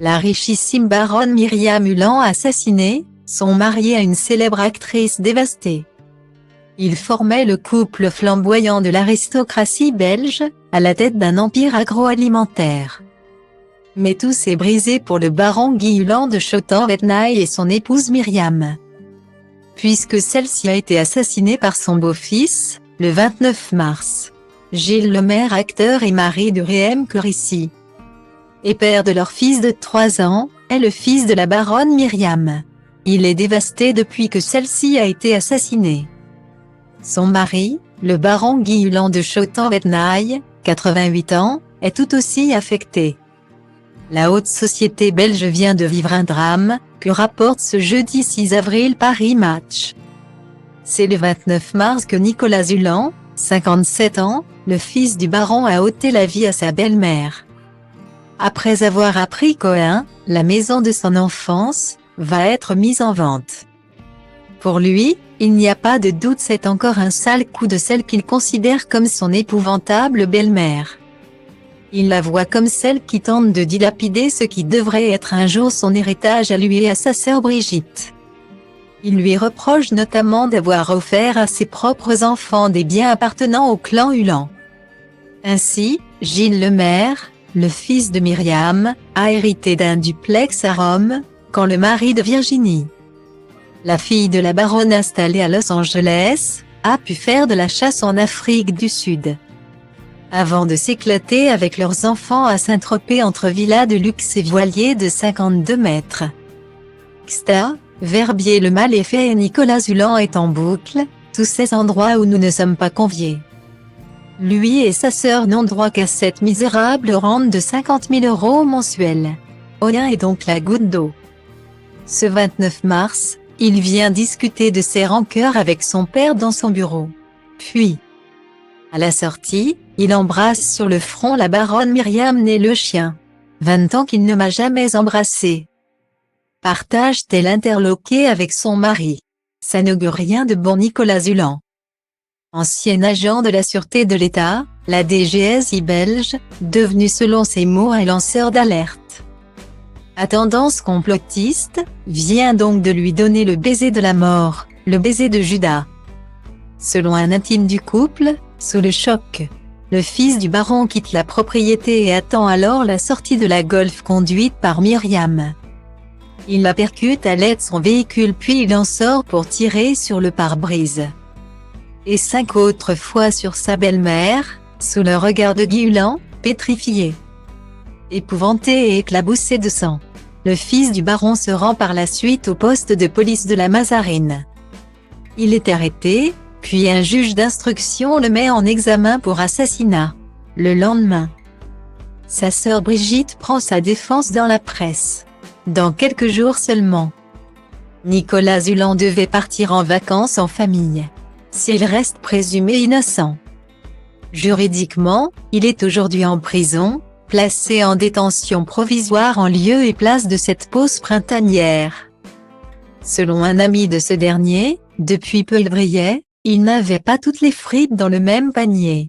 La richissime baronne Myriam Hulin assassinée, son mari à une célèbre actrice dévastée. Il formait le couple flamboyant de l'aristocratie belge, à la tête d'un empire agroalimentaire. Mais tout s'est brisé pour le baron Guy Hulin de Schotten-Wettnay et son épouse Myriam. Puisque celle-ci a été assassinée par son beau-fils, le 29 mars. Gilles Lemaire, acteur et mari de Réem Corissi, et père de leur fils de 3 ans, est le fils de la baronne Myriam. Il est dévasté depuis que celle-ci a été assassinée. Son mari, le baron Guy Hulin de Schotten-Wettnay, 88 ans, est tout aussi affecté. La haute société belge vient de vivre un drame, que rapporte ce jeudi 6 avril Paris Match. C'est le 29 mars que Nicolas Hulin, 57 ans, le fils du baron, a ôté la vie à sa belle-mère. Après avoir appris qu'Ohain, la maison de son enfance, va être mise en vente. Pour lui, il n'y a pas de doute, c'est encore un sale coup de celle qu'il considère comme son épouvantable belle-mère. Il la voit comme celle qui tente de dilapider ce qui devrait être un jour son héritage à lui et à sa sœur Brigitte. Il lui reproche notamment d'avoir offert à ses propres enfants des biens appartenant au clan Hulin. Ainsi, Gilles Lemaire, le fils de Myriam, a hérité d'un duplex à Rome, quand le mari de Virginie, la fille de la baronne installée à Los Angeles, a pu faire de la chasse en Afrique du Sud. Avant de s'éclater avec leurs enfants à Saint-Tropez entre villas de luxe et voiliers de 52 mètres. Xta, Verbier, le mal est fait et Nicolas Hulin est en boucle, tous ces endroits où nous ne sommes pas conviés. Lui et sa sœur n'ont droit qu'à cette misérable rente de 50 000 € mensuels. Ohain est donc la goutte d'eau. Ce 29 mars, il vient discuter de ses rancœurs avec son père dans son bureau. Puis, à la sortie, il embrasse sur le front la baronne Myriam née Le Chien. 20 ans qu'il ne m'a jamais embrassée. Partage-t-elle interloqué avec son mari. Ça n'augure rien de bon. Nicolas Hulin, ancien agent de la sûreté de l'État, la DGSI belge, devenu selon ses mots un lanceur d'alerte à tendance complotiste, vient donc de lui donner le baiser de la mort, le baiser de Judas. Selon un intime du couple, sous le choc, le fils du baron quitte la propriété et attend alors la sortie de la Golf conduite par Myriam. Il la percute à l'aide de son véhicule puis il en sort pour tirer sur le pare-brise. Et 5 autres fois sur sa belle-mère, sous le regard de Guy Hulin, pétrifié, épouvanté et éclaboussé de sang. Le fils du baron se rend par la suite au poste de police de la Mazarine. Il est arrêté, puis un juge d'instruction le met en examen pour assassinat. Le lendemain, sa sœur Brigitte prend sa défense dans la presse. Dans quelques jours seulement, Nicolas Hulin devait partir en vacances en famille. S'il reste présumé innocent, juridiquement, il est aujourd'hui en prison, placé en détention provisoire en lieu et place de cette pause printanière. Selon un ami de ce dernier, depuis peu il brillait, il n'avait pas toutes les fripes dans le même panier.